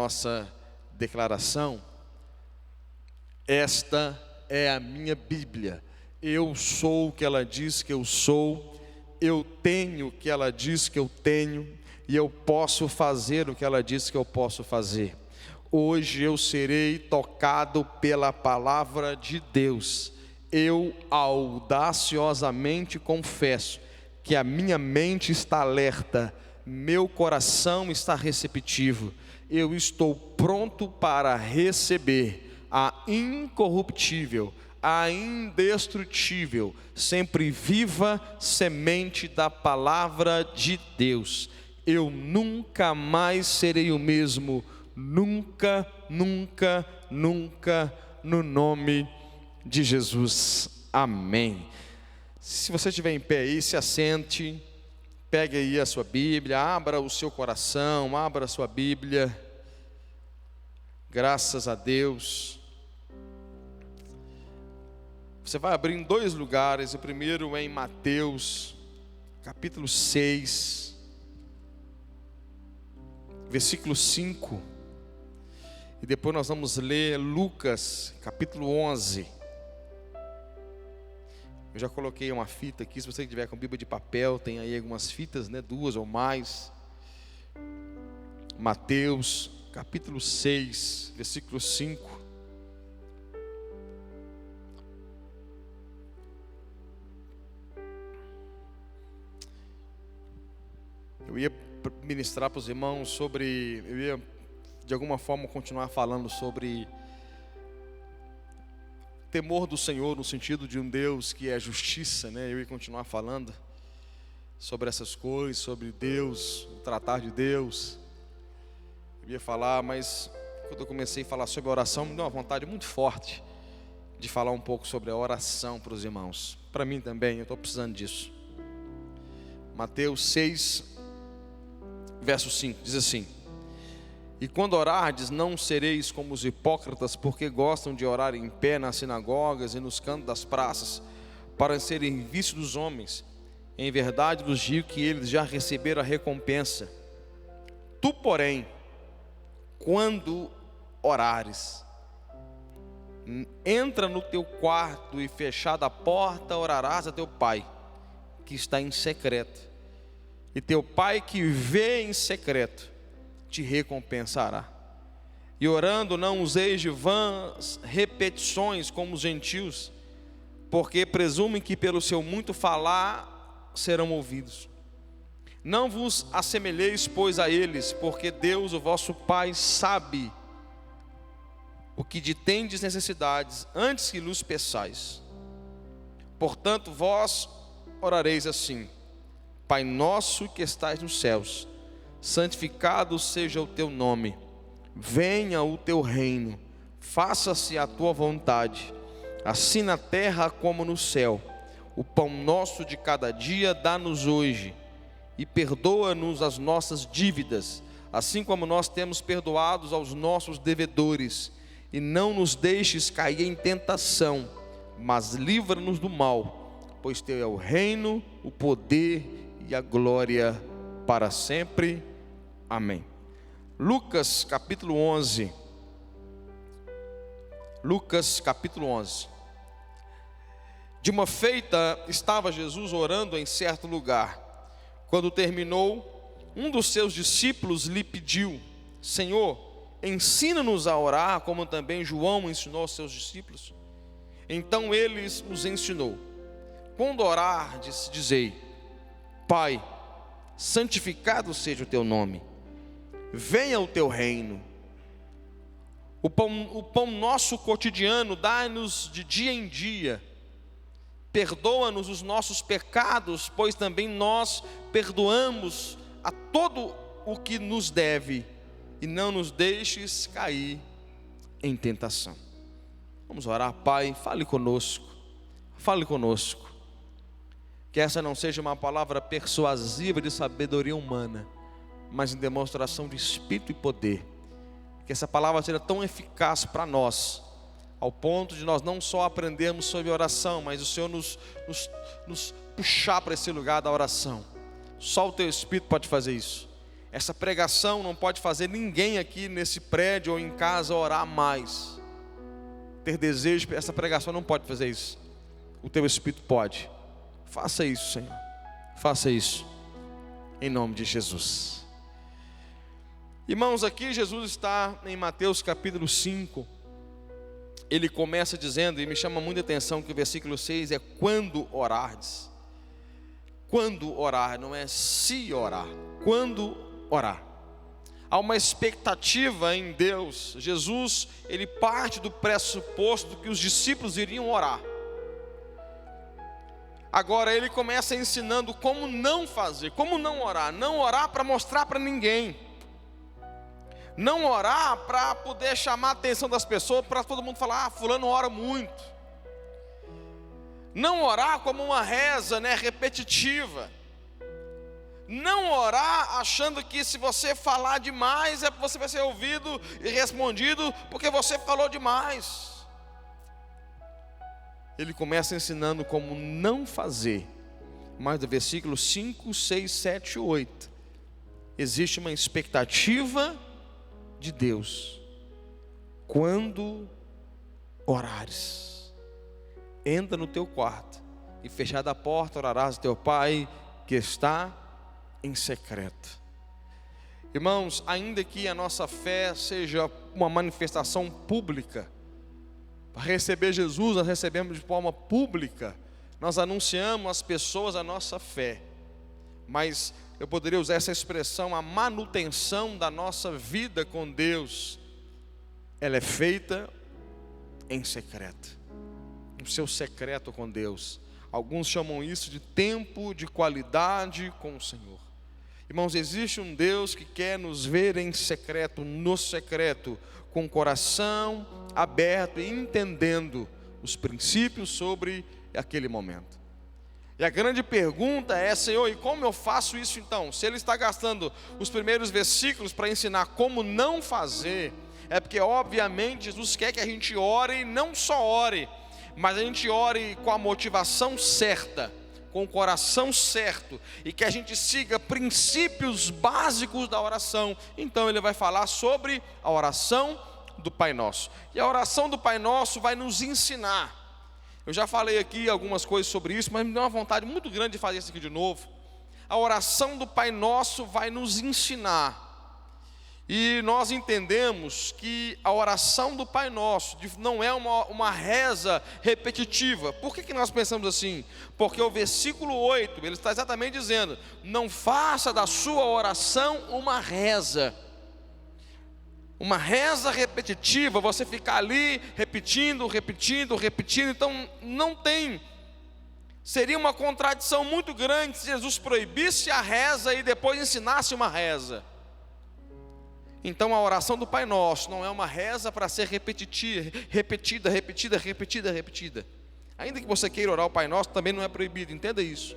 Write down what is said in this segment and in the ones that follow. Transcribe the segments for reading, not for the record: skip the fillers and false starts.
nossa declaração: esta é a minha Bíblia, eu sou o que ela diz que eu sou, eu tenho o que ela diz que eu tenho, e eu posso fazer o que ela diz que eu posso fazer. Hoje eu serei tocado pela palavra de Deus. Eu audaciosamente confesso que a minha mente está alerta, meu coração está receptivo, eu estou pronto para receber a incorruptível, a indestrutível, sempre viva semente da palavra de Deus. Eu nunca mais serei o mesmo, nunca, nunca, nunca, no nome de Jesus, amém. Se você estiver em pé aí, se assente, pegue aí a sua Bíblia, abra o seu coração, abra a sua Bíblia, graças a Deus. Você vai abrir em dois lugares, o primeiro é em Mateus, capítulo 6, versículo 5, e depois nós vamos ler Lucas, capítulo 11. Eu já coloquei uma fita aqui, se você tiver com Bíblia de papel, tem aí algumas fitas, né, 2 ou mais. Mateus, capítulo 6, versículo 5. Eu ia ministrar para os irmãos sobre, eu ia de alguma forma continuar falando sobre temor do Senhor, no sentido de um Deus que é justiça, né? Eu ia continuar falando sobre essas coisas, sobre Deus, o tratar de Deus. Eu ia falar, mas quando eu comecei a falar sobre oração, me deu uma vontade muito forte de falar um pouco sobre a oração para os irmãos. Para mim também, eu estou precisando disso. Mateus 6, verso 5, diz assim: e quando orardes, não sereis como os hipócritas, porque gostam de orar em pé nas sinagogas e nos cantos das praças, para serem vistos dos homens. Em verdade vos digo que eles já receberam a recompensa. Tu, porém, quando orares, entra no teu quarto e, fechada a porta, orarás a teu pai, que está em secreto, e teu pai que vê em secreto te recompensará. E orando, não useis de vãs repetições como os gentios, porque presumem que pelo seu muito falar serão ouvidos. Não vos assemelheis, pois, a eles, porque Deus, o vosso Pai, sabe o que de tendes necessidades, antes que lhes peçais. Portanto, vós orareis assim: Pai nosso que estais nos céus, santificado seja o teu nome, venha o teu reino, faça-se a tua vontade, assim na terra como no céu. O pão nosso de cada dia dá-nos hoje, e perdoa-nos as nossas dívidas, assim como nós temos perdoados aos nossos devedores, e não nos deixes cair em tentação, mas livra-nos do mal, pois teu é o reino, o poder e a glória para sempre, amém. Lucas capítulo 11. Lucas capítulo 11. De uma feita estava Jesus orando em certo lugar. Quando terminou, um dos seus discípulos lhe pediu: Senhor, ensina-nos a orar, como também João ensinou aos seus discípulos. Então ele os ensinou: quando orardes, dizei: Pai, santificado seja o teu nome, venha o teu reino. O pão nosso cotidiano dai-nos de dia em dia. Perdoa-nos os nossos pecados, pois também nós perdoamos a todo o que nos deve, e não nos deixes cair em tentação. Vamos orar. Pai, fale conosco, fale conosco. Que essa não seja uma palavra persuasiva de sabedoria humana, mas em demonstração de espírito e poder. Que essa palavra seja tão eficaz para nós, ao ponto de nós não só aprendermos sobre oração, mas o Senhor nos puxar para esse lugar da oração. Só o teu Espírito pode fazer isso. Essa pregação não pode fazer ninguém aqui nesse prédio ou em casa orar mais. Ter desejo, essa pregação não pode fazer isso. O teu Espírito pode. Faça isso, Senhor. Faça isso. Em nome de Jesus. Irmãos, aqui Jesus está em Mateus capítulo 5. Ele começa dizendo, e me chama muita atenção que o versículo 6 é quando orardes. Quando orar, não é se orar. Quando orar. Há uma expectativa em Deus. Jesus, ele parte do pressuposto que os discípulos iriam orar. Agora ele começa ensinando como não fazer, como não orar. Não orar para mostrar para ninguém. Não orar para poder chamar a atenção das pessoas, para todo mundo falar, fulano ora muito. Não orar como uma reza, repetitiva. Não orar achando que se você falar demais, você vai ser ouvido e respondido, porque você falou demais. Ele começa ensinando como não fazer. Mas do versículo 5, 6, 7 e 8, existe uma expectativa de Deus. Quando orares, entra no teu quarto e fechada a porta, orarás ao teu Pai que está em secreto. Irmãos, ainda que a nossa fé seja uma manifestação pública, para receber Jesus nós recebemos de forma pública, nós anunciamos às pessoas a nossa fé, mas eu poderia usar essa expressão, a manutenção da nossa vida com Deus, ela é feita em secreto, no seu secreto com Deus. Alguns chamam isso de tempo de qualidade com o Senhor. Irmãos, existe um Deus que quer nos ver em secreto, no secreto, com o coração aberto e entendendo os princípios sobre aquele momento. E a grande pergunta é, Senhor, e como eu faço isso então? Se Ele está gastando os primeiros versículos para ensinar como não fazer, é porque obviamente Jesus quer que a gente ore, e não só ore, mas a gente ore com a motivação certa, com o coração certo, e que a gente siga princípios básicos da oração. Então Ele vai falar sobre a oração do Pai Nosso. E a oração do Pai Nosso vai nos ensinar. Eu já falei aqui algumas coisas sobre isso, mas me deu uma vontade muito grande de fazer isso aqui de novo. A oração do Pai Nosso vai nos ensinar. E nós entendemos que a oração do Pai Nosso não é uma reza repetitiva. Por que nós pensamos assim? Porque o versículo 8, ele está exatamente dizendo: não faça da sua oração uma reza. Uma reza repetitiva, você ficar ali repetindo, então não tem. Seria uma contradição muito grande se Jesus proibisse a reza e depois ensinasse uma reza. Então a oração do Pai Nosso não é uma reza para ser repetida. Ainda que você queira orar o Pai Nosso, também não é proibido, entenda isso.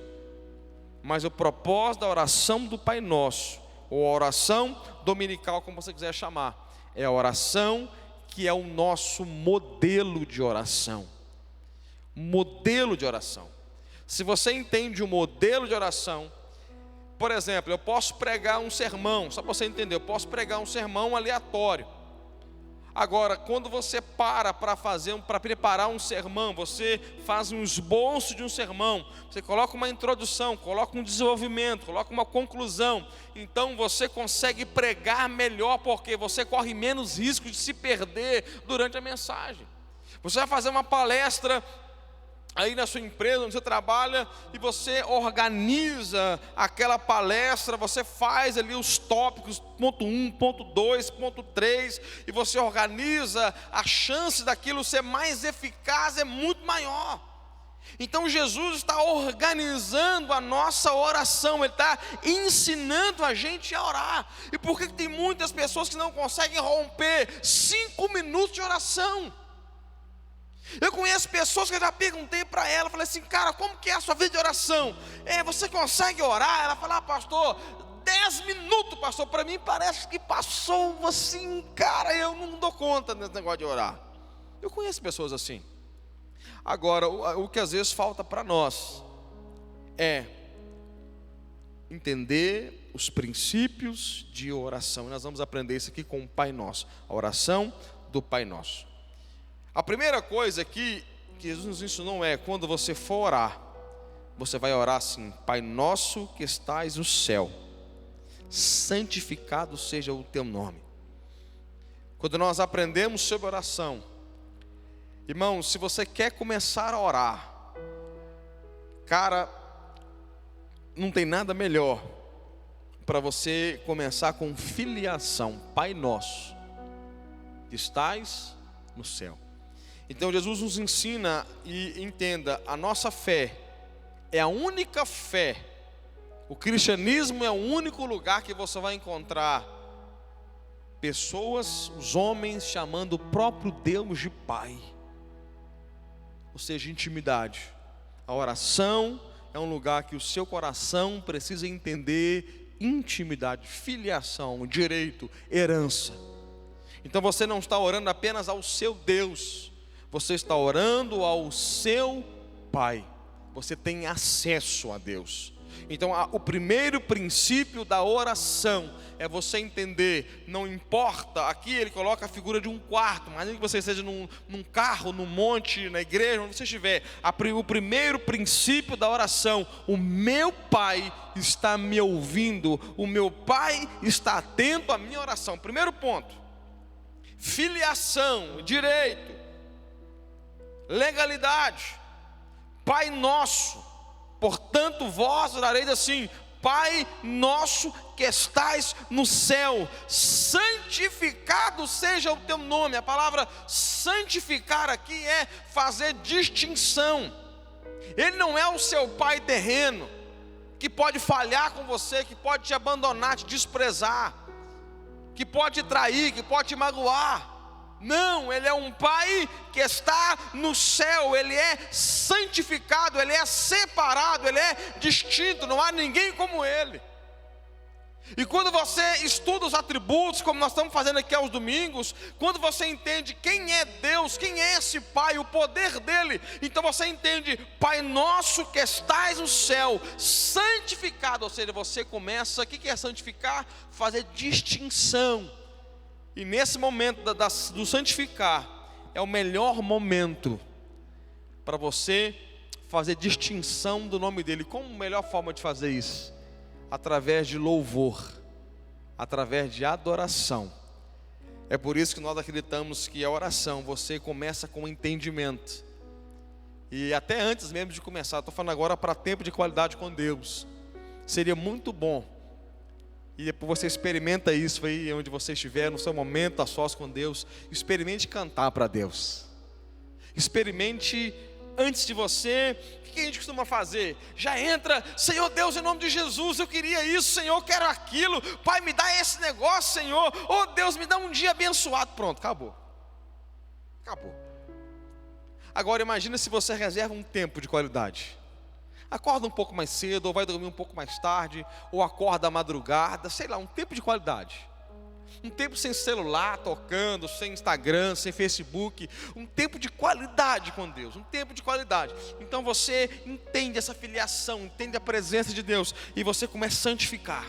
Mas o propósito da oração do Pai Nosso, ou a oração dominical, como você quiser chamar, é a oração que é o nosso modelo de oração. Modelo de oração. Se você entende o modelo de oração, por exemplo, eu posso pregar um sermão, só para você entender, eu posso pregar um sermão aleatório. Agora, quando você para preparar um sermão, você faz um esboço de um sermão, você coloca uma introdução, coloca um desenvolvimento, coloca uma conclusão, então você consegue pregar melhor, porque você corre menos risco de se perder durante a mensagem. Você vai fazer uma palestra aí na sua empresa, onde você trabalha, e você organiza aquela palestra, você faz ali os tópicos, ponto 1, ponto 2, ponto 3, e você organiza, a chance daquilo ser mais eficaz é muito maior. Então Jesus está organizando a nossa oração, Ele está ensinando a gente a orar. E por que tem muitas pessoas que não conseguem romper 5 minutos de oração? Eu conheço pessoas que eu já perguntei para ela, falei assim, cara, como que é a sua vida de oração? Você consegue orar? Ela falou, pastor, 10 minutos, pastor, para mim parece que passou assim, cara, eu não dou conta desse negócio de orar. Eu conheço pessoas assim. Agora, o que às vezes falta para nós é entender os princípios de oração. E nós vamos aprender isso aqui com o Pai Nosso, a oração do Pai Nosso. A primeira coisa que Jesus nos ensinou é, quando você for orar, você vai orar assim: Pai Nosso que estais no céu, santificado seja o teu nome. Quando nós aprendemos sobre oração, irmão, se você quer começar a orar, cara, não tem nada melhor para você começar com filiação. Pai Nosso que estais no céu. Então Jesus nos ensina, e entenda, a nossa fé é a única fé. O cristianismo é o único lugar que você vai encontrar pessoas, os homens, chamando o próprio Deus de Pai. Ou seja, intimidade. A oração é um lugar que o seu coração precisa entender intimidade, filiação, direito, herança. Então você não está orando apenas ao seu Deus, você está orando ao seu Pai. Você tem acesso a Deus. Então o primeiro princípio da oração é você entender, não importa, aqui ele coloca a figura de um quarto, mas que você esteja num carro, num monte, na igreja, onde você estiver, o primeiro princípio da oração: o meu Pai está me ouvindo, o meu Pai está atento à minha oração. Primeiro ponto: filiação, direito, legalidade. Pai Nosso, portanto vós orareis assim: Pai Nosso que estais no céu, santificado seja o teu nome. A palavra santificar aqui é fazer distinção. Ele não é o seu pai terreno, que pode falhar com você, que pode te abandonar, te desprezar, que pode te trair, que pode te magoar. Não, Ele é um Pai que está no céu. Ele é santificado, Ele é separado, Ele é distinto, não há ninguém como Ele. E quando você estuda os atributos, como nós estamos fazendo aqui aos domingos, quando você entende quem é Deus, quem é esse Pai, o poder dEle, então você entende: Pai Nosso que estais no céu, santificado. Ou seja, você começa, o que é santificar? Fazer distinção. E nesse momento do santificar, é o melhor momento para você fazer distinção do nome dEle. Como a melhor forma de fazer isso? Através de louvor, através de adoração. É por isso que nós acreditamos que a oração, você começa com entendimento. E até antes mesmo de começar, estou falando agora para tempo de qualidade com Deus. Seria muito bom, e depois você experimenta isso aí, onde você estiver, no seu momento a sós com Deus, experimente cantar para Deus. Experimente, antes de você, o que a gente costuma fazer? Já entra: Senhor Deus, em nome de Jesus, eu queria isso, Senhor, eu quero aquilo, Pai, me dá esse negócio, Senhor, oh Deus, me dá um dia abençoado. Pronto, acabou. Agora imagina se você reserva um tempo de qualidade. Acorda um pouco mais cedo, ou vai dormir um pouco mais tarde, ou acorda à madrugada, sei lá, um tempo de qualidade. Um tempo sem celular tocando, sem Instagram, sem Facebook. Um tempo de qualidade com Deus, um tempo de qualidade. Então você entende essa filiação, entende a presença de Deus, e você começa a santificar.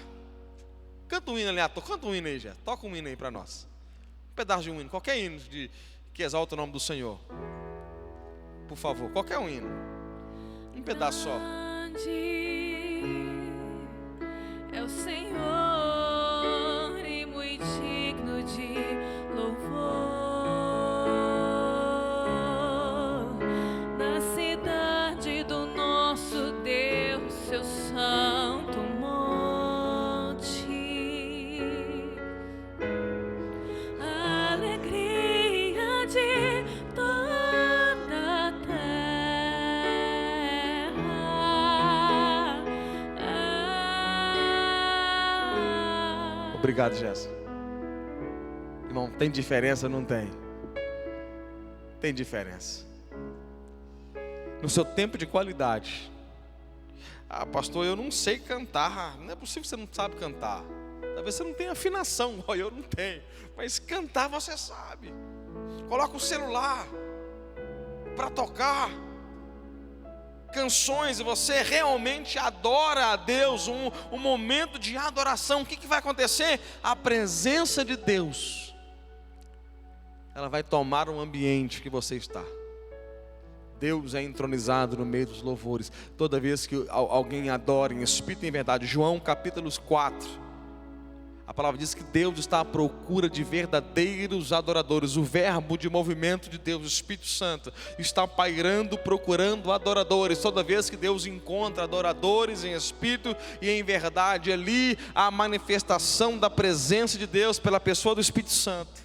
Canta um hino ali, canta um hino aí, já. Toca um hino aí para nós. Um pedaço de um hino, qualquer hino que exalta o nome do Senhor. Por favor, qualquer um hino. Um pedaço só. É o Senhor e muito digno de louvor. Na cidade do nosso Deus, seu santo monte. A alegria de toda a terra. Obrigado, Jéssica. Irmão, tem diferença ou não tem? Tem diferença. No seu tempo de qualidade. Ah, pastor, eu não sei cantar. Não é possível que você não sabe cantar. Talvez você não tenha afinação, eu não tenho. Mas cantar você sabe. Coloca o celular para tocar. canções e você realmente adora a Deus, um momento de adoração, o que vai acontecer? A presença de Deus, ela vai tomar o ambiente que você está. Deus é entronizado no meio dos louvores, toda vez que alguém adora em espírito e em verdade. João capítulo 4, a palavra diz que Deus está à procura de verdadeiros adoradores. O verbo de movimento de Deus, o Espírito Santo, está pairando, procurando adoradores. Toda vez que Deus encontra adoradores em espírito e em verdade, ali há a manifestação da presença de Deus pela pessoa do Espírito Santo.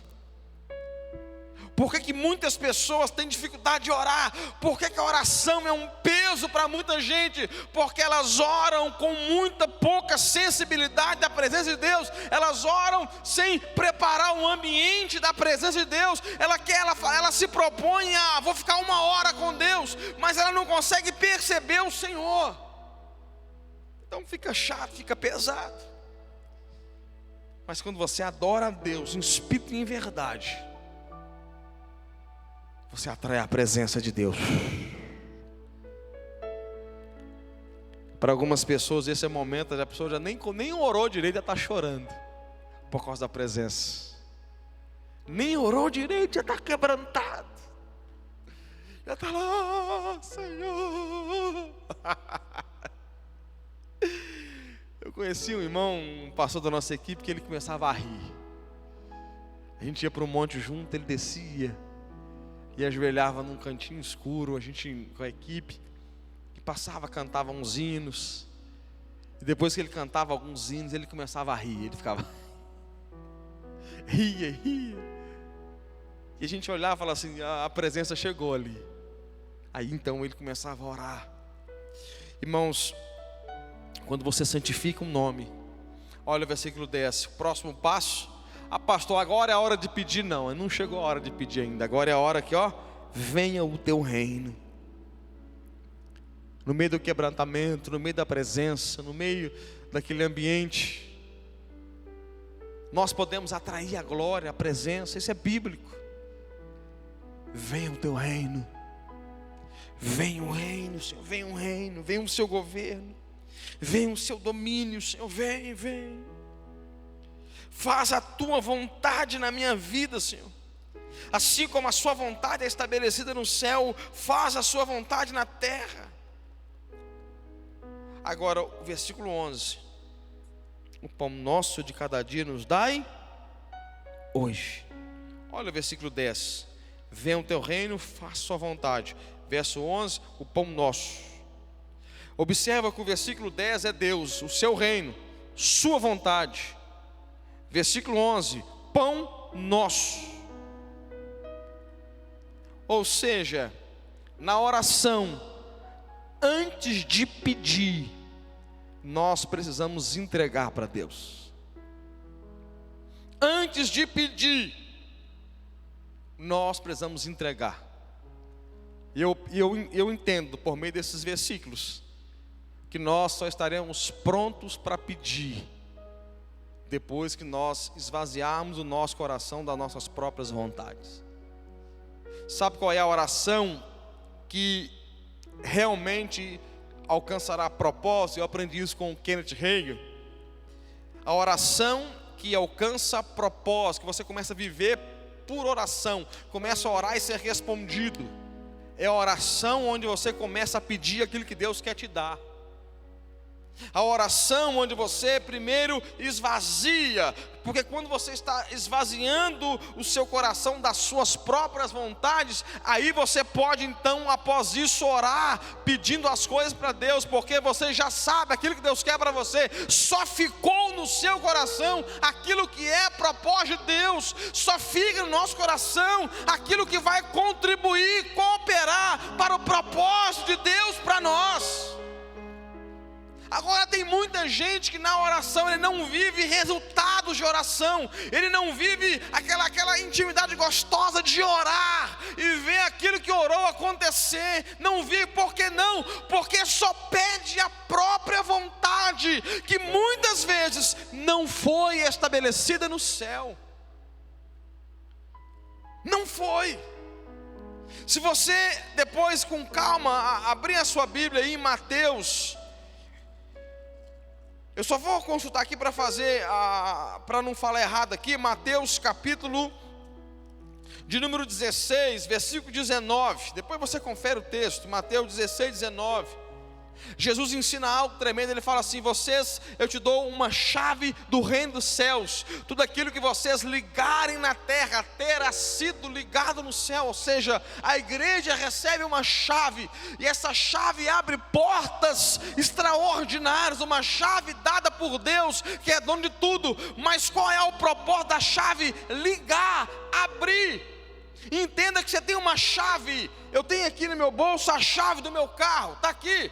Por que muitas pessoas têm dificuldade de orar? Por que a oração é um peso para muita gente? Porque elas oram com pouca sensibilidade da presença de Deus. Elas oram sem preparar o ambiente da presença de Deus. Ela se propõe a, vou ficar 1 hora com Deus, mas ela não consegue perceber o Senhor. Então fica chato, fica pesado. Mas quando você adora a Deus em espírito e em verdade, você atrai a presença de Deus. Para algumas pessoas esse é o momento, a pessoa já nem orou direito, já está chorando por causa da presença. Nem orou direito, já está quebrantado, já está lá, Senhor. Eu conheci um irmão, um pastor da nossa equipe, que ele começava a rir. A gente ia para um monte junto, ele descia e ajoelhava num cantinho escuro, a gente com a equipe, e cantava uns hinos, e depois que ele cantava alguns hinos, ele começava a rir, ele ficava, ria, e a gente olhava e falava assim, a presença chegou ali. Aí então ele começava a orar. Irmãos, quando você santifica um nome, olha o versículo 10, o próximo passo. Ah, pastor, agora é a hora de pedir. Não chegou a hora de pedir ainda. Agora é a hora que, venha o teu reino. No meio do quebrantamento, no meio da presença, no meio daquele ambiente, nós podemos atrair a glória, a presença. Isso é bíblico. Venha o teu reino. Venha o reino, Senhor. Venha o reino, venha o seu governo, venha o seu domínio, Senhor. Vem. Faz a tua vontade na minha vida, Senhor. Assim como a sua vontade é estabelecida no céu, faz a sua vontade na terra. Agora o versículo 11. O pão nosso de cada dia nos dai hoje. Olha o versículo 10. Venha o teu reino, faça a sua vontade. Verso 11, o pão nosso. Observa que o versículo 10 é Deus, o seu reino, sua vontade. Versículo 11, pão nosso. Ou seja, na oração, antes de pedir, nós precisamos entregar para Deus. Antes de pedir, nós precisamos entregar. E eu entendo, por meio desses versículos, que nós só estaremos prontos para pedir depois que nós esvaziarmos o nosso coração das nossas próprias vontades. Sabe qual é a oração que realmente alcançará propósito? Eu aprendi isso com o Kenneth Hagin. A oração que alcança propósito, que você começa a viver por oração, começa a orar e ser respondido, é a oração onde você começa a pedir aquilo que Deus quer te dar. A oração onde você primeiro esvazia, porque quando você está esvaziando o seu coração das suas próprias vontades, aí você pode então após isso orar, pedindo as coisas para Deus, porque você já sabe aquilo que Deus quer para você, só ficou no seu coração aquilo que é propósito de Deus, só fica no nosso coração aquilo que vai contribuir, cooperar para o propósito de Deus para nós. Agora tem muita gente que na oração ele não vive resultados de oração, ele não vive aquela intimidade gostosa de orar e ver aquilo que orou acontecer, não vive. Por que não? Porque só pede a própria vontade, que muitas vezes não foi estabelecida no céu. Não foi. Se você depois com calma abrir a sua Bíblia aí em Mateus, eu só vou consultar aqui para para não falar errado aqui, Mateus capítulo de número 16, versículo 19, depois você confere o texto, Mateus 16, 19, Jesus ensina algo tremendo, ele fala assim: eu te dou uma chave do reino dos céus, tudo aquilo que vocês ligarem na terra, terá sido ligado no céu. Ou seja, a igreja recebe uma chave, e essa chave abre portas extraordinárias, uma chave dada por Deus, que é dono de tudo. Mas qual é o propósito da chave? Ligar, abrir. Entenda que você tem uma chave. Eu tenho aqui no meu bolso a chave do meu carro, está aqui.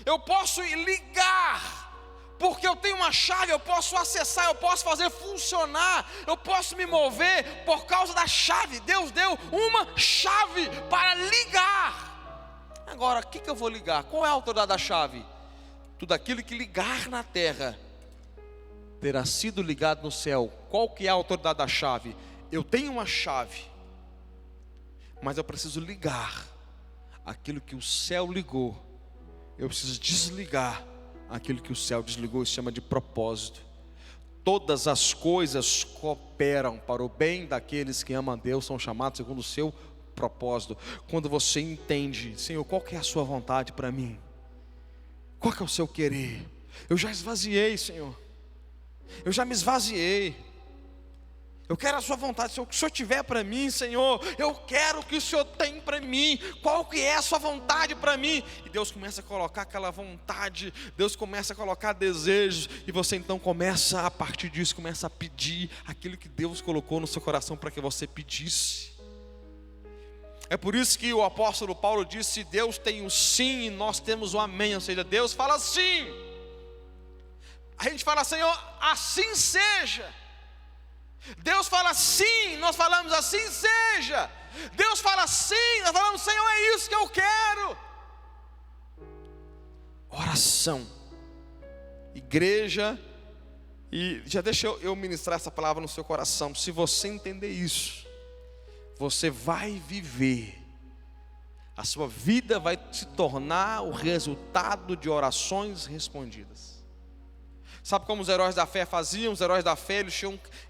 Eu posso ligar, porque eu tenho uma chave, eu posso acessar, eu posso fazer funcionar, eu posso me mover por causa da chave. Deus deu uma chave para ligar. Agora, o que eu vou ligar? Qual é a autoridade da chave? Tudo aquilo que ligar na terra terá sido ligado no céu. Qual que é a autoridade da chave? Eu tenho uma chave, mas eu preciso ligar aquilo que o céu ligou. Eu preciso desligar aquilo que o céu desligou. Isso chama de propósito. Todas as coisas cooperam para o bem daqueles que amam a Deus, são chamados segundo o seu propósito. Quando você entende: Senhor, qual que é a sua vontade para mim? Qual que é o seu querer? Eu já esvaziei, Senhor. Eu já me esvaziei. Eu quero a sua vontade. Se o Senhor tiver para mim, Senhor, eu quero o que o Senhor tem para mim. Qual que é a sua vontade para mim? E Deus começa a colocar aquela vontade, Deus começa a colocar desejos, e você então começa, a partir disso, começa a pedir aquilo que Deus colocou no seu coração para que você pedisse. É por isso que o apóstolo Paulo disse: Deus tem o sim e nós temos o amém. Ou seja, Deus fala sim, a gente fala: Senhor, assim seja. Deus fala sim, nós falamos: assim seja. Deus fala sim, nós falamos: Senhor, é isso que eu quero. Oração, igreja. E já deixa eu ministrar essa palavra no seu coração. Se você entender isso, você vai viver, a sua vida vai se tornar o resultado de orações respondidas. Sabe como os heróis da fé faziam? Os heróis da fé,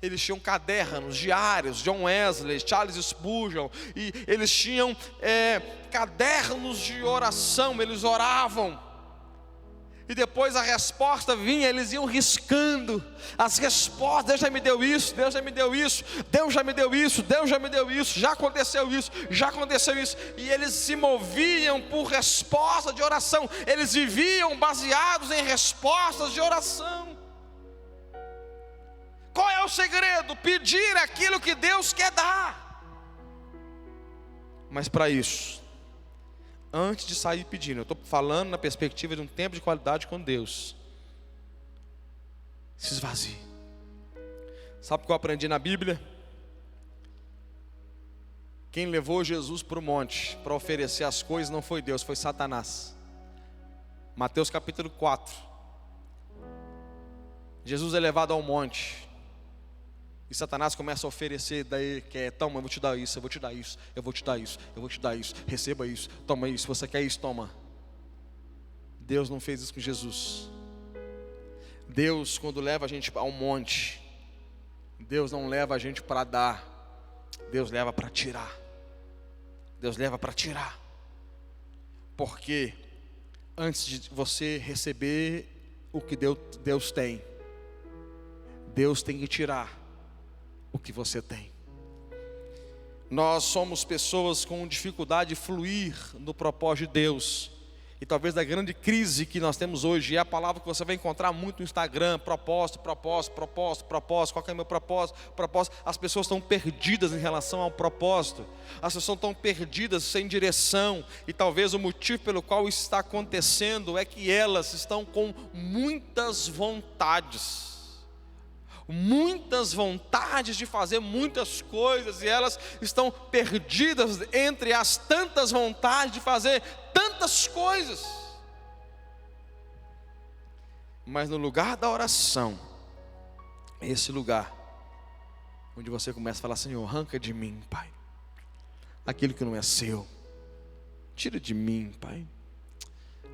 eles tinham cadernos, diários. John Wesley, Charles Spurgeon, e eles tinham cadernos de oração. Eles oravam, e depois a resposta vinha, eles iam riscando as respostas. Deus já me deu isso, Deus já me deu isso, Deus já me deu isso, Deus já me deu isso, já aconteceu isso, já aconteceu isso. E eles se moviam por resposta de oração. Eles viviam baseados em respostas de oração. Qual é o segredo? Pedir aquilo que Deus quer dar. Mas para isso, antes de sair pedindo, eu estou falando na perspectiva de um tempo de qualidade com Deus, se esvazie. Sabe o que eu aprendi na Bíblia? Quem levou Jesus para o monte para oferecer as coisas não foi Deus, foi Satanás. Mateus capítulo 4. Jesus é levado ao monte, e Satanás começa a oferecer, daí quer: toma, eu vou te dar isso, eu vou te dar isso, eu vou te dar isso, eu vou te dar isso, receba isso, toma isso, você quer isso, toma. Deus não fez isso com Jesus. Deus, quando leva a gente ao monte, Deus não leva a gente para dar, Deus leva para tirar. Deus leva para tirar. Porque antes de você receber o que Deus tem, Deus tem que tirar o que você tem. Nós somos pessoas com dificuldade de fluir no propósito de Deus. E talvez da grande crise que nós temos hoje, é a palavra que você vai encontrar muito no Instagram: propósito, propósito, propósito, propósito. Qual que é o meu propósito? Propósito. As pessoas estão perdidas em relação ao propósito. As pessoas estão perdidas, sem direção. E talvez o motivo pelo qual isso está acontecendo é que elas estão com muitas vontades de fazer muitas coisas, e elas estão perdidas entre as tantas vontades de fazer tantas coisas. Mas no lugar da oração, é esse lugar onde você começa a falar: Senhor, arranca de mim, Pai, aquilo que não é seu. Tira de mim, Pai.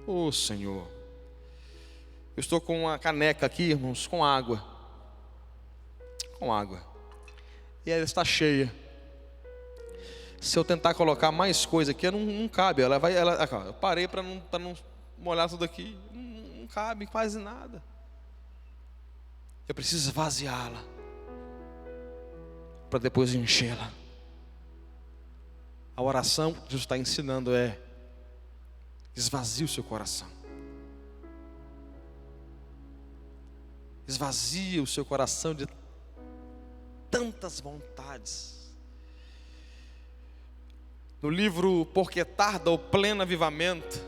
Ô Senhor, eu estou com uma caneca aqui, irmãos, com água. Com água. E ela está cheia. Se eu tentar colocar mais coisa aqui, não cabe. Eu parei para não molhar tudo aqui. Não cabe quase nada. Eu preciso esvaziá-la para depois enchê-la. A oração que Jesus está ensinando é: esvazie o seu coração. Esvazie o seu coração de tantas vontades. No livro Porque Tarda o Pleno Avivamento,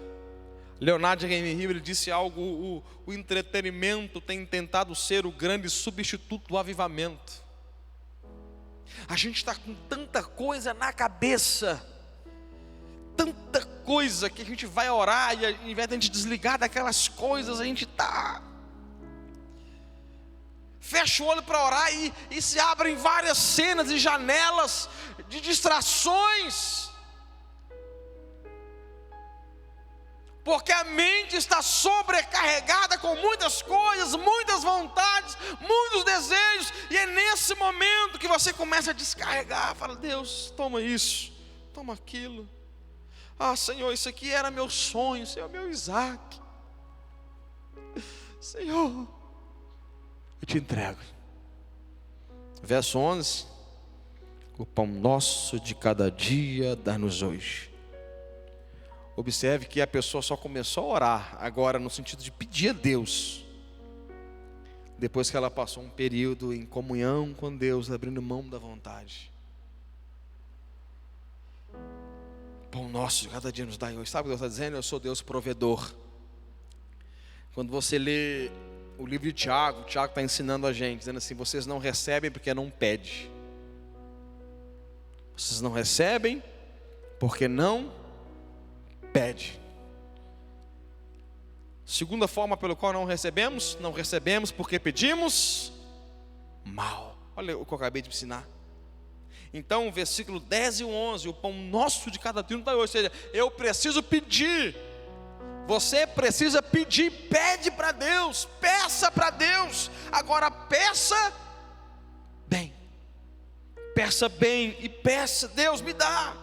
Leonardo Ravenhill, ele disse algo: o entretenimento tem tentado ser o grande substituto do avivamento. A gente está com tanta coisa na cabeça, tanta coisa, que a gente vai orar e ao invés de a gente desligar daquelas coisas, a gente está... fecha o olho para orar e se abrem várias cenas e janelas de distrações. Porque a mente está sobrecarregada com muitas coisas, muitas vontades, muitos desejos. E é nesse momento que você começa a descarregar. Fala: Deus, toma isso, toma aquilo. Ah, Senhor, isso aqui era meu sonho, Senhor, meu Isaac. Senhor, eu te entrego. Verso 11: o pão nosso de cada dia dá-nos hoje. Observe que a pessoa só começou a orar agora no sentido de pedir a Deus, depois que ela passou um período em comunhão com Deus, abrindo mão da vontade. Pão nosso de cada dia nos dai hoje. Sabe o que Deus está dizendo? Eu sou Deus provedor. Quando você lê o livro de Tiago, o Tiago está ensinando a gente, dizendo assim: vocês não recebem porque não pedem. Vocês não recebem porque não pede. Segunda forma pelo qual não recebemos porque pedimos mal. Olha o que eu acabei de ensinar. Então, versículo 10 e 11, o pão nosso de cada dia nos dá hoje. Ou seja, eu preciso pedir. Você precisa pedir. Pede para Deus, peça para Deus. Agora peça bem. Peça bem e peça: Deus, me dá.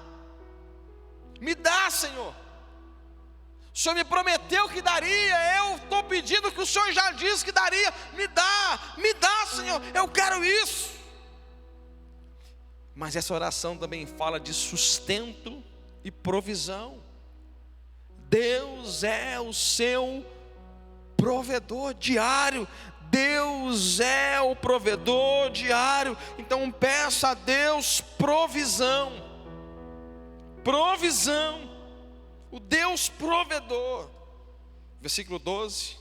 Me dá, Senhor. O Senhor me prometeu que daria, eu estou pedindo que o Senhor já disse que daria. Me dá, Senhor, eu quero isso. Mas essa oração também fala de sustento e provisão. Deus é o seu provedor diário. Deus é o provedor diário. Então peça a Deus provisão. Provisão. O Deus provedor. Versículo 12: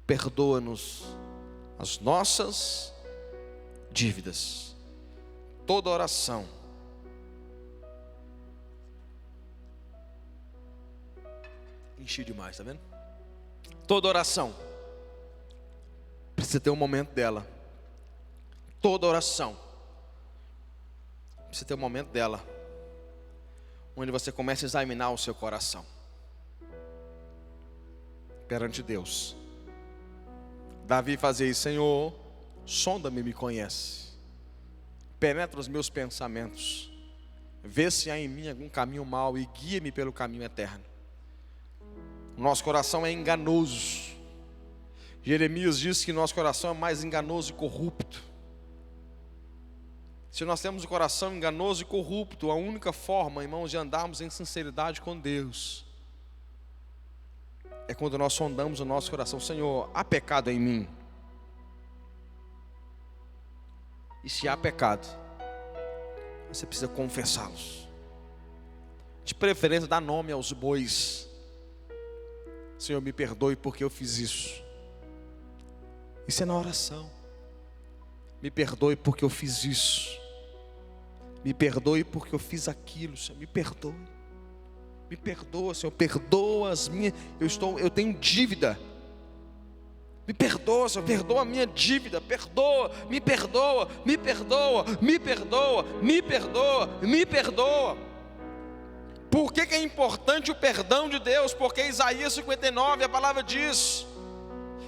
perdoa-nos as nossas dívidas. Toda oração enchi demais, tá vendo? Toda oração precisa ter um momento dela. Toda oração precisa ter um momento dela, onde você começa a examinar o seu coração perante Deus. Davi fazia isso: Senhor, sonda-me e me conhece, penetra os meus pensamentos, vê se há em mim algum caminho mau e guia-me pelo caminho eterno. O nosso coração é enganoso. Jeremias diz que nosso coração é mais enganoso e corrupto. Se nós temos o coração enganoso e corrupto, a única forma, irmãos, de andarmos em sinceridade com Deus é quando nós sondamos o nosso coração: Senhor, há pecado em mim? E se há pecado, você precisa confessá-los. De preferência, dá nome aos bois. Senhor, me perdoe porque eu fiz isso. Isso é na oração. Me perdoe porque eu fiz isso. Me perdoe porque eu fiz aquilo, Senhor. Me perdoe. Me perdoa, Senhor. Perdoa as minhas. Eu tenho dívida. Me perdoa, Senhor, perdoa a minha dívida, perdoa, me perdoa, me perdoa, me perdoa, me perdoa, me perdoa. Por que é importante o perdão de Deus? Porque Isaías 59, a palavra diz: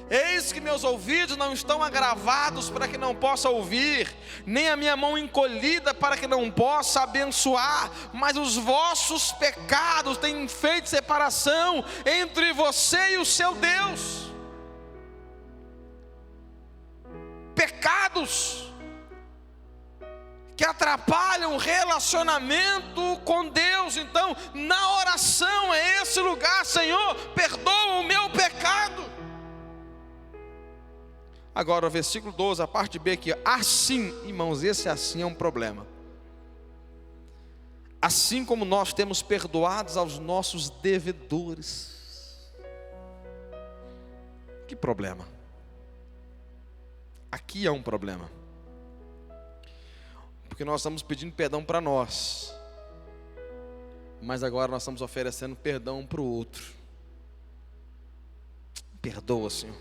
eis que meus ouvidos não estão agravados para que não possa ouvir, nem a minha mão encolhida para que não possa abençoar, mas os vossos pecados têm feito separação entre você e o seu Deus. Pecados que atrapalham o relacionamento com Deus. Então, na oração é esse lugar: Senhor, perdoa o meu pecado. Agora o versículo 12, a parte B aqui, assim, irmãos, esse assim é um problema. Assim como nós temos perdoados aos nossos devedores. Que problema? Aqui é um problema. Porque nós estamos pedindo perdão para nós, mas agora nós estamos oferecendo perdão para o outro. Perdoa, Senhor.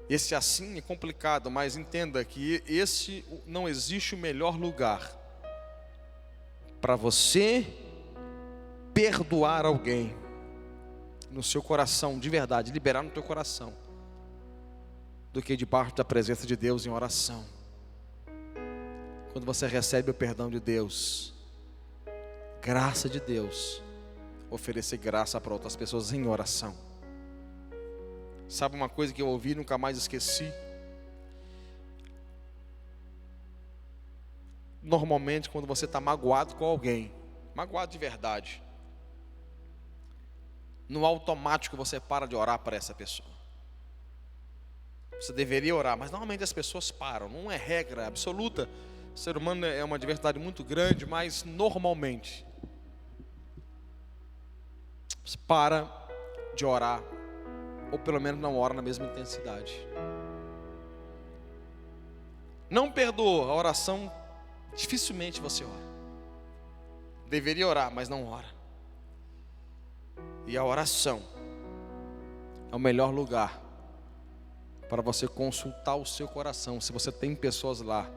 Esse assim é complicado, mas entenda que esse não existe o melhor lugar para você perdoar alguém no seu coração, de verdade, liberar no teu coração, do que debaixo da presença de Deus em oração. Quando você recebe o perdão de Deus, graça de Deus, oferecer graça para outras pessoas em oração. Sabe uma coisa que eu ouvi e nunca mais esqueci? Normalmente quando você está magoado com alguém, magoado de verdade, no automático você para de orar para essa pessoa. Você deveria orar, mas normalmente as pessoas param, não é regra absoluta. O ser humano é uma diversidade muito grande, mas normalmente você para de orar, ou pelo menos não ora na mesma intensidade. Não perdoa a oração, dificilmente você ora. Deveria orar, mas não ora. E a oração é o melhor lugar para você consultar o seu coração, se você tem pessoas lá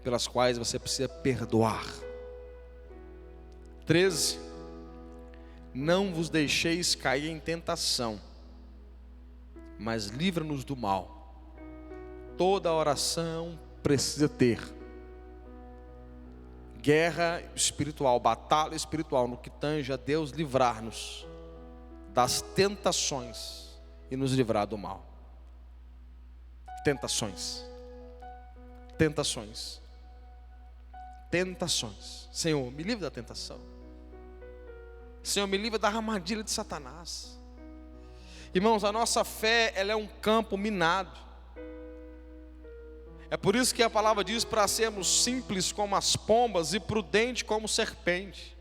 pelas quais você precisa perdoar. 13. Não vos deixeis cair em tentação, mas livra-nos do mal. Toda oração precisa ter guerra espiritual, batalha espiritual, no que tange a Deus livrar-nos das tentações e nos livrar do mal. Tentações. Tentações. Tentações. Senhor, me livre da tentação. Senhor, me livre da armadilha de Satanás. Irmãos, a nossa fé, ela é um campo minado. É por isso que a palavra diz para sermos simples como as pombas e prudentes como serpente.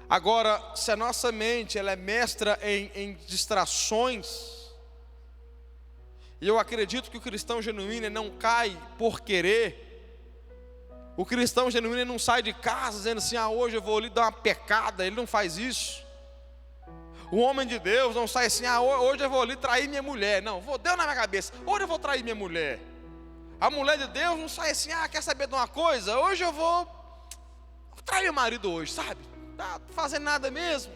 Agora, se a nossa mente ela é mestra em distrações, e eu acredito que o cristão genuíno não cai por querer. O cristão genuíno não sai de casa dizendo assim: hoje eu vou ali dar uma pecada. Ele não faz isso. O homem de Deus não sai assim: hoje eu vou ali trair minha mulher. Não, deu na minha cabeça, hoje eu vou trair minha mulher. A mulher de Deus não sai assim: quer saber de uma coisa? Hoje eu vou trair meu marido hoje, sabe? Tá fazendo nada mesmo.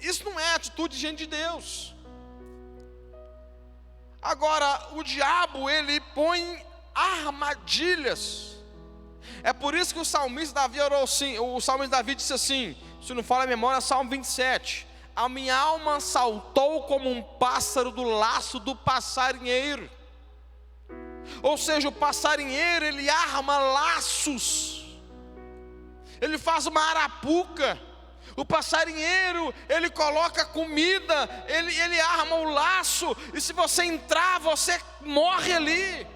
Isso não é atitude de gente de Deus. Agora, o diabo, ele põe armadilhas. É por isso que o salmista Davi orou assim. O salmista Davi disse assim, se não fala a memória, Salmo 27: a minha alma saltou como um pássaro do laço do passarinheiro. Ou seja, o passarinheiro, ele arma laços, ele faz uma arapuca. O passarinheiro, ele coloca comida, ele arma o laço, e se você entrar, você morre ali.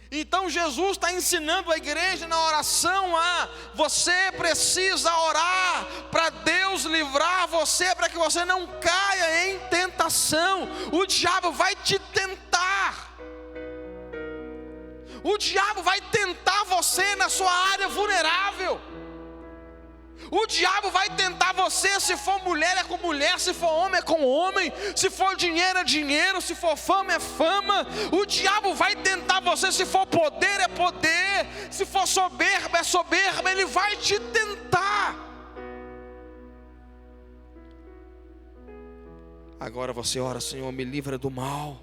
Então Jesus está ensinando a igreja na oração você precisa orar para Deus livrar você, para que você não caia em tentação. O diabo vai te tentar. O diabo vai tentar você na sua área vulnerável. O diabo vai tentar você, se for mulher é com mulher, se for homem é com homem, se for dinheiro é dinheiro, se for fama é fama. O diabo vai tentar você, se for poder é poder, se for soberba é soberba, ele vai te tentar. Agora você ora: Senhor, me livra do mal,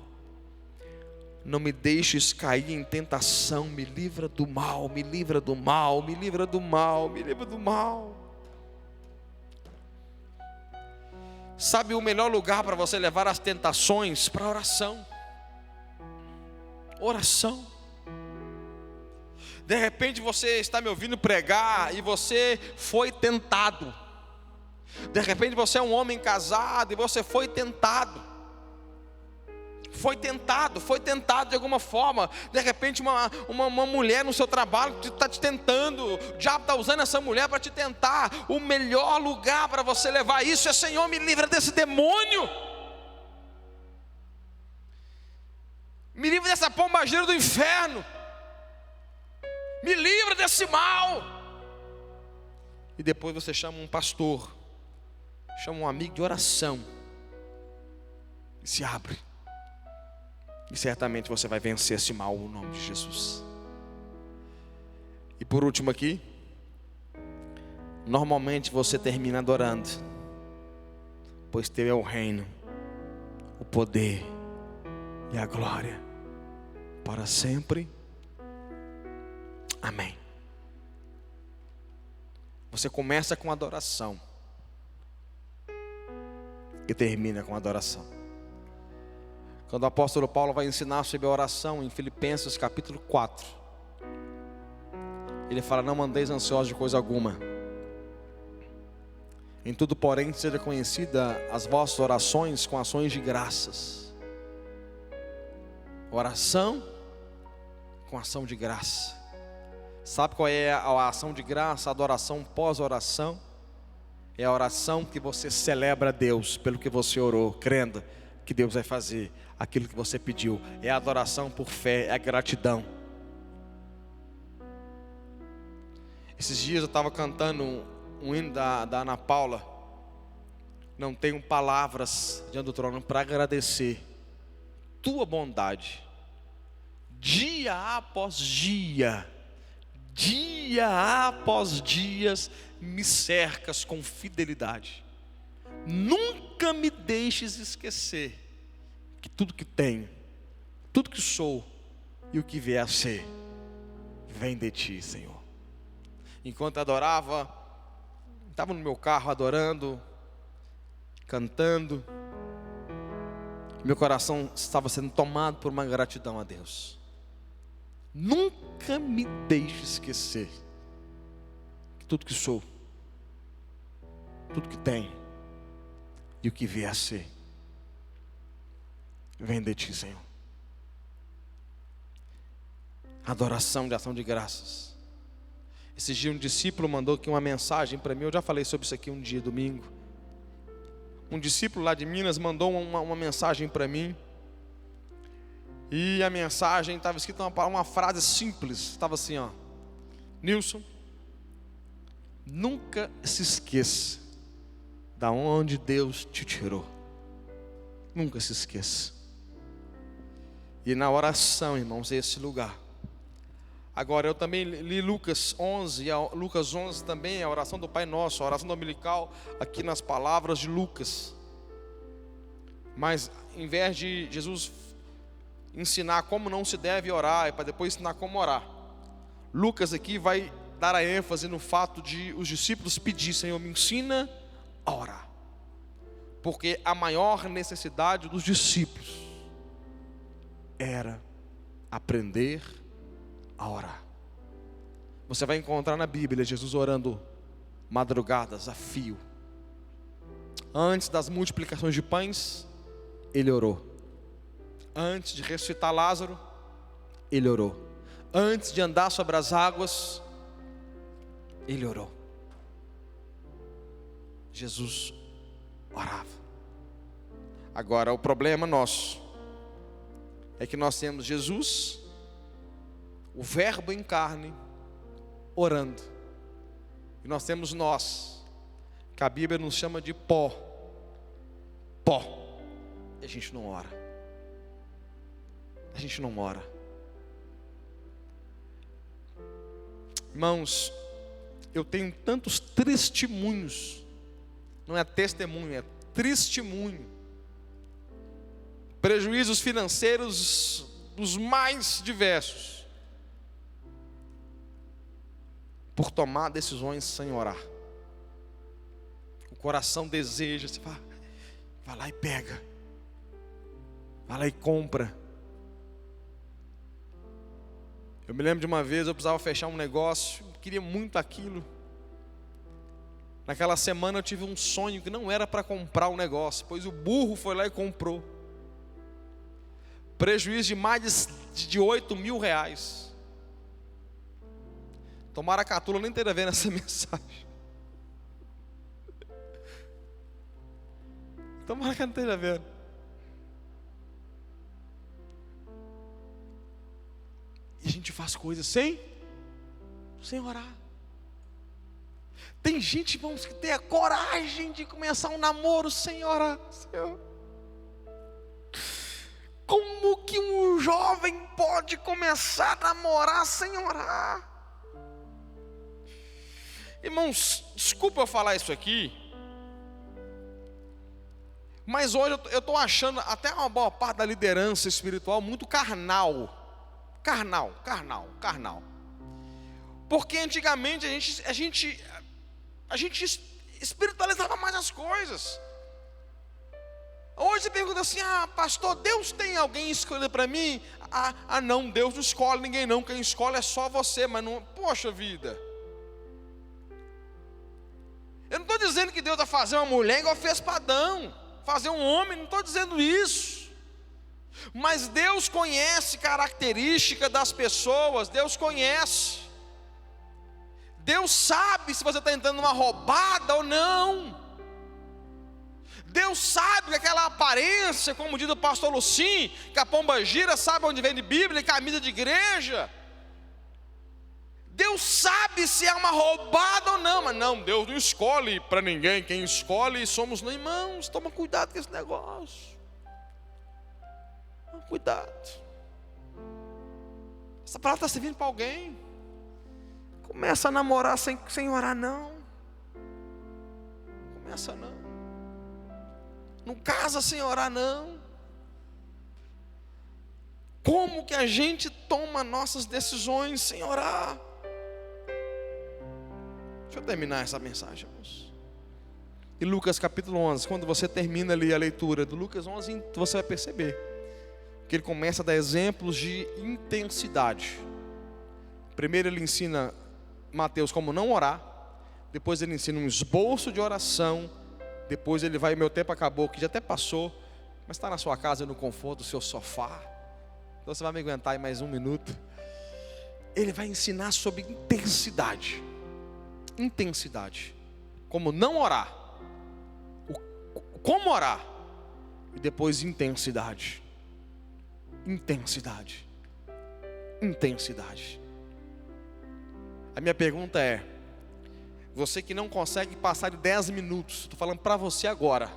não me deixes cair em tentação, me livra do mal, me livra do mal, me livra do mal, me livra do mal. Sabe o melhor lugar para você levar as tentações? Para a oração. Oração. De repente você está me ouvindo pregar e você foi tentado. De repente você é um homem casado e você foi tentado. Foi tentado de alguma forma. De repente uma mulher no seu trabalho está te tentando. O diabo está usando essa mulher para te tentar. O melhor lugar para você levar isso é: Senhor, me livra desse demônio, me livra dessa pombagira do inferno, me livra desse mal. E depois você chama um pastor, chama um amigo de oração e se abre. E certamente você vai vencer esse mal no nome de Jesus. E por último aqui, normalmente você termina adorando, pois teu é o reino, o poder e a glória para sempre. Amém. Você começa com adoração e termina com adoração. Quando o apóstolo Paulo vai ensinar sobre a oração em Filipenses capítulo 4, ele fala: não andeis ansiosos de coisa alguma, em tudo porém seja conhecida as vossas orações com ações de graças. Oração com ação de graça. Sabe qual é a ação de graça? A adoração pós-oração é a oração que você celebra a Deus pelo que você orou, crendo que Deus vai fazer aquilo que você pediu. É a adoração por fé, é a gratidão. Esses dias eu estava cantando um hino da Ana Paula. Não tenho palavras diante do trono para agradecer tua bondade, dia após dia, dia após dias, me cercas com fidelidade. Nunca me deixes esquecer que tudo que tenho, tudo que sou e o que vier a ser, vem de ti, Senhor. Enquanto adorava, estava no meu carro adorando, cantando, meu coração estava sendo tomado por uma gratidão a Deus. Nunca me deixe esquecer que tudo que sou, tudo que tenho e o que vier a ser, vem de ti, Senhor. Adoração de ação de graças. Esse dia um discípulo mandou aqui uma mensagem para mim. Eu já falei sobre isso aqui um dia, domingo. Um discípulo lá de Minas mandou uma mensagem para mim. E a mensagem estava escrita uma frase simples. Estava assim, ó: Nilson, nunca se esqueça da onde Deus te tirou. Nunca se esqueça. E na oração, irmãos, é esse lugar. Agora eu também li Lucas 11, Lucas 11 também, a oração do Pai Nosso, a oração dominical, aqui nas palavras de Lucas. Mas em vez de Jesus ensinar como não se deve orar, e para depois ensinar como orar, Lucas aqui vai dar a ênfase no fato de os discípulos pedir: Senhor, me ensina a orar. Porque a maior necessidade dos discípulos era aprender a orar. Você vai encontrar na Bíblia Jesus orando madrugadas a fio. Antes das multiplicações de pães, ele orou. Antes de ressuscitar Lázaro, ele orou. Antes de andar sobre as águas, ele orou. Jesus orava. Agora o problema nosso é que nós temos Jesus, o Verbo em carne, orando. E nós temos nós, que a Bíblia nos chama de pó. Pó. E a gente não ora. A gente não ora. Irmãos, eu tenho tantos testemunhos. Não é testemunho, é testemunho. Prejuízos financeiros dos mais diversos, por tomar decisões sem orar. O coração deseja, você vai lá e pega, vai lá e compra. Eu me lembro de uma vez, eu precisava fechar um negócio, eu queria muito aquilo. Naquela semana eu tive um sonho que não era para comprar o negócio, pois o burro foi lá e comprou. Prejuízo de mais de 8 mil reais. Tomara a Catula nem ter a ver nessa mensagem. Tomara que não tenha a ver. E a gente faz coisas sem orar. Tem gente, irmãos, que tem a coragem de começar um namoro sem orar. Senhor, como que um jovem pode começar a namorar sem orar? Irmãos, desculpa eu falar isso aqui, mas hoje eu estou achando até uma boa parte da liderança espiritual muito carnal. Carnal. Porque antigamente a gente espiritualizava mais as coisas. Hoje você pergunta assim: pastor, Deus tem alguém escolhido para mim? Não, Deus não escolhe ninguém não, quem escolhe é só você. Mas não, poxa vida, eu não estou dizendo que Deus vai fazer uma mulher igual fez para Adão, fazer um homem, não estou dizendo isso. Mas Deus conhece característica das pessoas, Deus conhece. Deus sabe se você está entrando numa roubada ou não. Deus sabe que aquela aparência, como diz o pastor Lucim, que a pomba gira, sabe onde vem de Bíblia e camisa de igreja. Deus sabe se é uma roubada ou não. Mas não, Deus não escolhe para ninguém. Quem escolhe somos nós, irmãos. Toma cuidado com esse negócio. Toma cuidado. Essa palavra está servindo para alguém. Começa a namorar sem orar, não. Começa não. Não casa sem orar, não. Como que a gente toma nossas decisões sem orar? Deixa eu terminar essa mensagem, irmãos. Em Lucas capítulo 11, quando você termina ali a leitura do Lucas 11, você vai perceber que ele começa a dar exemplos de intensidade. Primeiro ele ensina Mateus como não orar. Depois ele ensina um esboço de oração. Depois ele vai, meu tempo acabou, que já até passou, mas está na sua casa, no conforto do seu sofá. Então você vai me aguentar aí mais um minuto. Ele vai ensinar sobre intensidade. Intensidade. Como não orar. Como orar. E depois intensidade. Intensidade. Intensidade. A minha pergunta é: você que não consegue passar de 10 minutos, estou falando para você agora.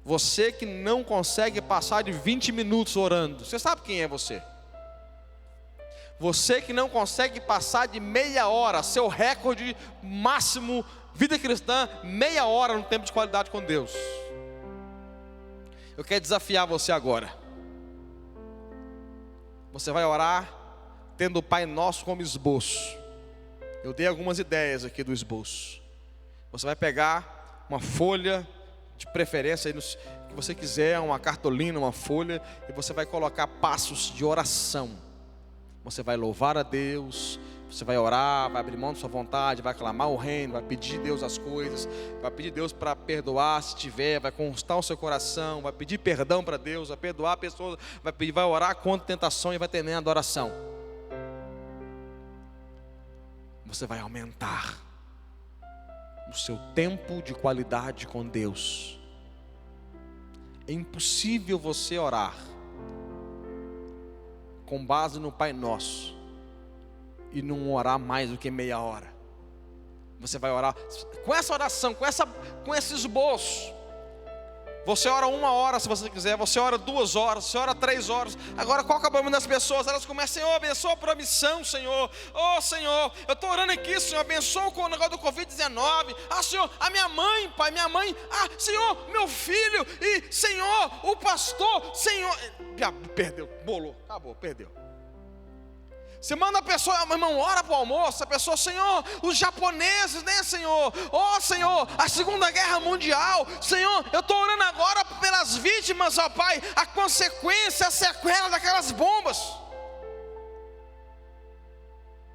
Você que não consegue passar de 20 minutos orando, você sabe quem é você? Você que não consegue passar de meia hora, seu recorde máximo, vida cristã, meia hora no tempo de qualidade com Deus. Eu quero desafiar você agora. Você vai orar tendo o Pai Nosso como esboço. Eu dei algumas ideias aqui do esboço. Você vai pegar uma folha, de preferência que você quiser, uma cartolina, uma folha, e você vai colocar passos de oração. Você vai louvar a Deus, você vai orar, vai abrir mão da sua vontade, vai clamar o reino, vai pedir a Deus as coisas, vai pedir a Deus para perdoar se tiver, vai constar o seu coração, vai pedir perdão para Deus, vai perdoar a pessoa, vai orar contra a tentação e vai ter nem adoração. Você vai aumentar o seu tempo de qualidade com Deus. É impossível você orar com base no Pai Nosso e não orar mais do que meia hora. Você vai orar com essa oração, com esse esboço. Você ora 1 hora se você quiser, você ora 2 horas, você ora 3 horas. Agora qual que é o problema das pessoas? Elas começam, Senhor, abençoa a promissão, Senhor. Senhor, eu estou orando aqui, Senhor, abençoa com o negócio do Covid-19. Senhor, a minha mãe, Pai, Senhor, meu filho, e Senhor, o pastor, Senhor. Perdeu, bolou, acabou, perdeu. Você manda a pessoa, meu irmão, ora para o almoço, a pessoa, Senhor, os japoneses, né, Senhor? Senhor, a Segunda Guerra Mundial, Senhor, eu estou orando agora pelas vítimas, Pai, a consequência, a sequela daquelas bombas.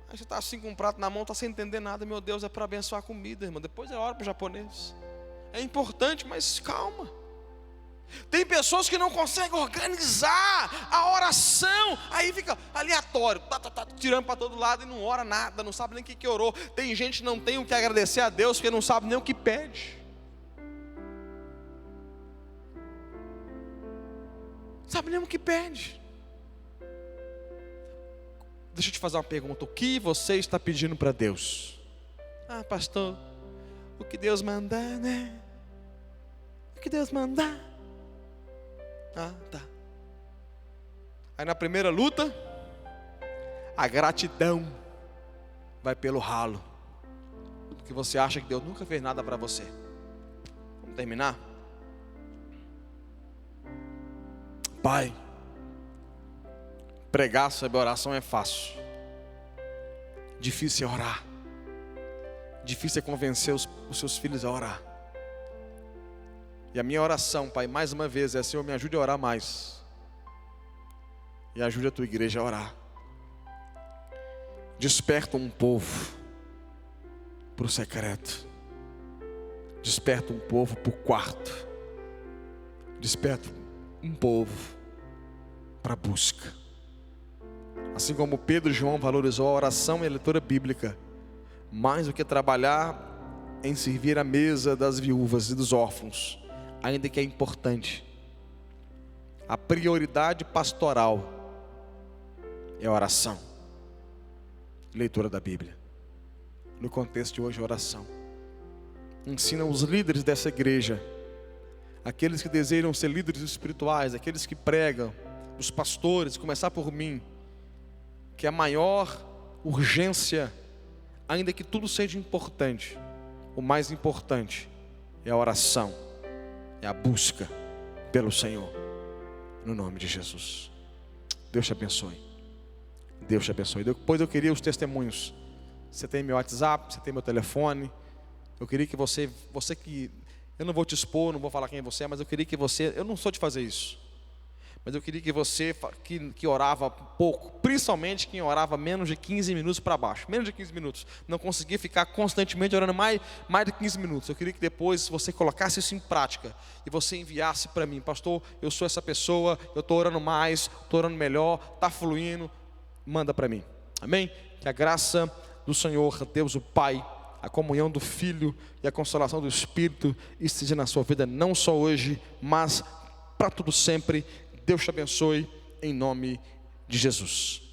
Aí você está assim com um prato na mão, está sem entender nada, meu Deus, é para abençoar a comida, irmão, depois eu oro para o japonês. É importante, mas calma. Tem pessoas que não conseguem organizar a oração, aí fica aleatório, tirando para todo lado e não ora nada, não sabe nem o que orou. Tem gente que não tem o que agradecer a Deus, porque não sabe nem o que pede. Não sabe nem o que pede. Deixa eu te fazer uma pergunta: o que você está pedindo para Deus? Pastor, o que Deus mandar, né? O que Deus mandar. Tá. Aí na primeira luta, a gratidão vai pelo ralo, porque você acha que Deus nunca fez nada para você. Vamos terminar? Pai, pregar sobre oração é fácil, difícil é orar, difícil é convencer os seus filhos a orar. E a minha oração, Pai, mais uma vez é: Senhor, me ajude a orar mais. E ajude a tua igreja a orar. Desperta um povo para o secreto. Desperta um povo para o quarto. Desperta um povo para a busca. Assim como Pedro e João valorizou a oração e a leitura bíblica, mais do que trabalhar em servir a mesa das viúvas e dos órfãos, ainda que é importante, a prioridade pastoral é a oração, leitura da Bíblia. No contexto de hoje, a oração. Ensina os líderes dessa igreja, aqueles que desejam ser líderes espirituais, aqueles que pregam, os pastores, começar por mim, que a maior urgência, ainda que tudo seja importante, o mais importante é a oração, é a busca pelo Senhor, no nome de Jesus. Deus te abençoe. Deus te abençoe. Depois eu queria os testemunhos. Você tem meu WhatsApp, você tem meu telefone. Eu queria que você que, eu não vou te expor, não vou falar quem você é, mas eu queria que você, eu não sou de fazer isso, mas eu queria que você que orava pouco, principalmente quem orava menos de 15 minutos para baixo, menos de 15 minutos, não conseguia ficar constantemente orando mais de 15 minutos. Eu queria que depois você colocasse isso em prática e você enviasse para mim: pastor, eu sou essa pessoa, eu estou orando mais, estou orando melhor, está fluindo, manda para mim. Amém? Que a graça do Senhor, Deus o Pai, a comunhão do Filho e a consolação do Espírito esteja na sua vida, não só hoje, mas para tudo sempre. Deus te abençoe, em nome de Jesus.